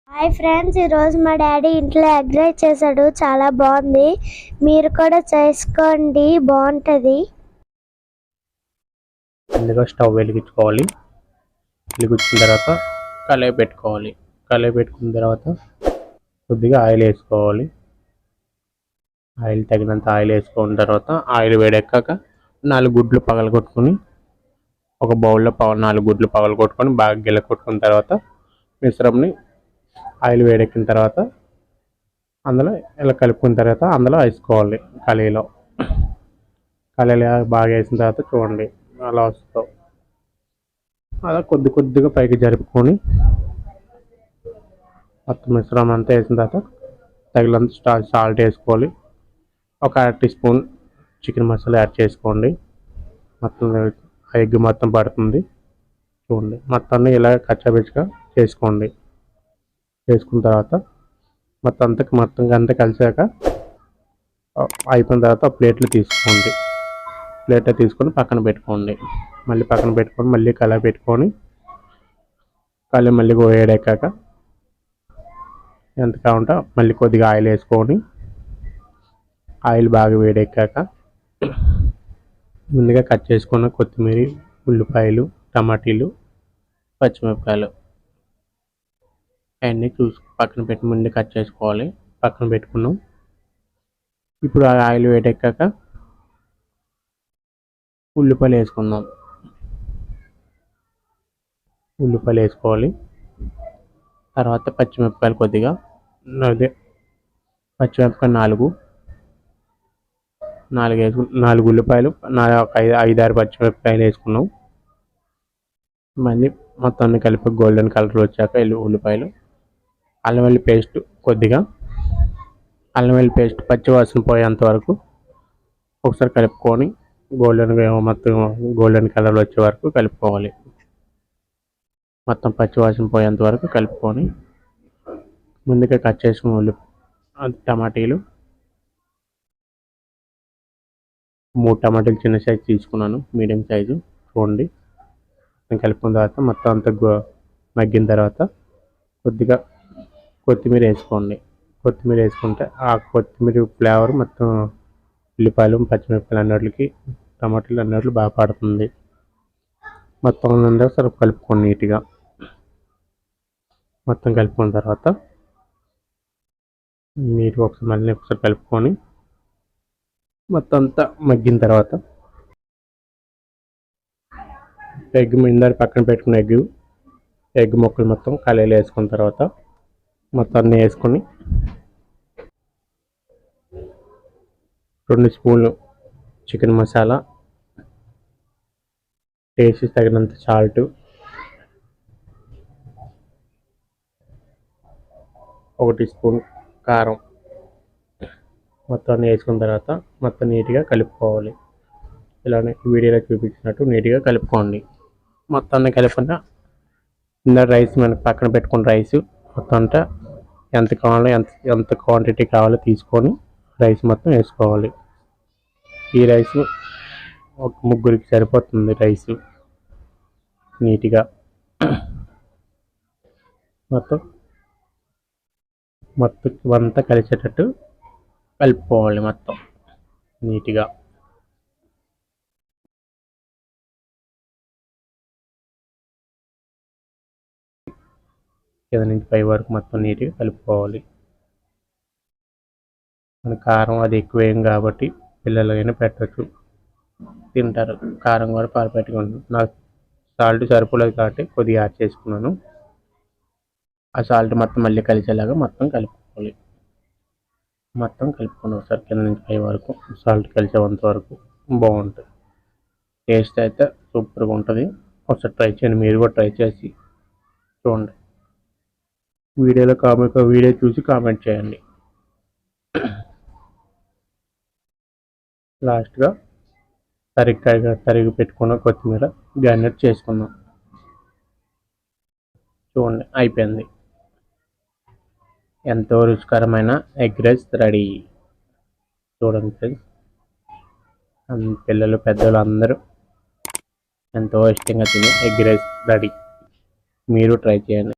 Hi friends, ఈరోజు మా daddy ఇంట్లో ఎగ్ రైస్ చేశాడు. చాలా బాగుంది. మీరు కూడా చేసుకోండి, బాగుంటుంది. ముందుగా స్టవ్ వెలిగించుకోవాలి. వెలిగించిన తర్వాత కళాయి పెట్టుకోవాలి. కళాయి పెట్టుకున్న తర్వాత కొద్దిగా ఆయిల్ వేసుకోవాలి. ఆయిల్ తగినంత ఆయిల్ వేసుకున్న తర్వాత ఆయిల్ వేడెక్కాక 4 గుడ్లు పగలగొట్టుకొని ఒక బౌల్లో 4 గుడ్లు పగలగొట్టుకొని బాగా గిలకొట్టుకున్న తర్వాత మిశ్రమంని ఆయిల్ వేడెక్కిన తర్వాత అందులో ఇలా కలుపుకున్న తర్వాత అందులో వేసుకోవాలి. కళాయిలో బాగా వేసిన తర్వాత చూడండి అలా వస్తుంది. అలా కొద్దిగా పైకి జరుపుకొని మొత్తం మిశ్రమం అంతా వేసిన తర్వాత తగినంత సాల్ట్ వేసుకోవాలి. ఒక 1/2 teaspoon chicken masala add చేసుకోండి. మొత్తం ఎగ్ మొత్తం పడుతుంది. చూడండి మొత్తాన్ని ఇలా కచ్చాపిచ్చిగా చేసుకోండి. చేసుకున్న తర్వాత మొత్తం అంతా కలిసాక అయిపోయిన తర్వాత ప్లేట్లు తీసుకోండి. ప్లేట్లో తీసుకొని పక్కన పెట్టుకోండి. మళ్ళీ కళాయి పెట్టుకొని మళ్ళీ వేడెక్కాక ఎంత కావాలంటే మళ్ళీ కొద్దిగా ఆయిల్ వేసుకొని ఆయిల్ బాగా వేడెక్కాక ముందుగా కట్ చేసుకున్న కొత్తిమీర, ఉల్లిపాయలు, టమాటీలు, పచ్చిమిరపకాయలు అవన్నీ పక్కన పెట్టి ముందు కట్ చేసుకోవాలి. పక్కన పెట్టుకున్నాం. ఇప్పుడు ఆ ఆయిల్ వేడెక్కాక ఉల్లిపాయలు వేసుకుందాం. ఉల్లిపాయలు వేసుకోవాలి. తర్వాత పచ్చిమిరపకాయలు కొద్దిగా పచ్చిమిరపకాయలు 4 ఉల్లిపాయలు, 5-6 పచ్చిమిరపకాయలు వేసుకున్నాం. మళ్ళీ మొత్తాన్ని కలిపి గోల్డెన్ కలర్ వచ్చాక ఉల్లిపాయలు, అల్లం వెల్లుల్లి పేస్ట్ కొద్దిగా, అల్లం వెల్లుల్లి పేస్ట్ పచ్చివాసన పోయేంత వరకు ఒకసారి కలుపుకొని గోల్డెన్ కలర్ వచ్చే వరకు కలుపుకోవాలి. మొత్తం పచ్చివాసన పోయేంత వరకు కలుపుకొని ముందుగా కట్ చేసుకున్న టమాటీలు 3 టమాటాలు చిన్న సైజు తీసుకున్నాను, మీడియం సైజు చూడండి. కలుపుకున్న తర్వాత మొత్తం అంతా మగ్గిన తర్వాత కొద్దిగా కొత్తిమీర వేసుకోండి. కొత్తిమీర వేసుకుంటే ఆ కొత్తిమీర ఫ్లేవర్ మొత్తం ఉల్లిపాయలు, పచ్చిమిరపకాయలు అన్నిటికి, టమాటాలు అన్నిటికి బాగా పడుతుంది. మొత్తం అందరూ సరే కలుపుకోండి నీట్గా. మొత్తం కలుపుకున్న తర్వాత నీట్గా ఒకసారి కలుపుకొని మొత్తం అంతా మగ్గిన తర్వాత ఎగ్ పక్కన పెట్టుకున్న ఎగ్ ముక్కలు మొత్తం కళాయిలో వేసుకున్న తర్వాత మొత్తం అన్నీ వేసుకొని 2 స్పూన్లు చికెన్ మసాలా, టేస్ట్ తగినంత సాల్ట్, 1 టీ స్పూన్ కారం మొత్తం అన్నీ వేసుకున్న తర్వాత మొత్తం నీట్గా కలుపుకోవాలి. ఇలానే వీడియోలో చూపించినట్టు నీట్గా కలుపుకోండి. మొత్తాన్ని కలుపుకున్న రైస్ మనకు పక్కన పెట్టుకున్న రైస్ మొత్తం అంతా ఎంత కావాలో ఎంత క్వాంటిటీ కావాలో తీసుకొని రైస్ మొత్తం వేసుకోవాలి. ఈ రైస్ ఒక 3 సరిపోతుంది. రైస్ నీట్గా మొత్తం అంతా కలిసేటట్టు కలుపుకోవాలి మొత్తం నీట్గా. కింద నుంచి పై వరకు మొత్తం నీట్గా కలుపుకోవాలి. మన కారం అది ఎక్కువేం కాబట్టి పిల్లలైనా పెట్టచ్చు, తింటారు. కారం కూడా పర్ఫెక్ట్గా ఉంటుంది. నాకు సాల్ట్ సరిపోలేదు కాబట్టి కొద్దిగా యాడ్ చేసుకున్నాను. ఆ సాల్ట్ మొత్తం మళ్ళీ కలిసేలాగా మొత్తం కలుపుకోవాలి. మొత్తం కలుపుకొని ఒకసారి కింద నుంచి పై వరకు సాల్ట్ కలిసేంత వరకు బాగుంటుంది. టేస్ట్ అయితే సూపర్గా ఉంటుంది. ఒకసారి ట్రై చేయండి. మీరు కూడా ట్రై చేసి చూడండి. వీడియో చూసి కామెంట్ చేయండి. లాస్ట్గా తరిగి పెట్టుకున్న కొత్తిమీర గార్నిష్ చేసుకుందాం. చూడండి అయిపోయింది. ఎంతో రుచికరమైన ఎగ్ రైస్ రెడీ. చూడండి ఫ్రెండ్స్, పిల్లలు పెద్దలు అందరూ ఎంతో ఇష్టంగా తినే ఎగ్ రైస్ రెడీ. మీరు ట్రై చేయండి.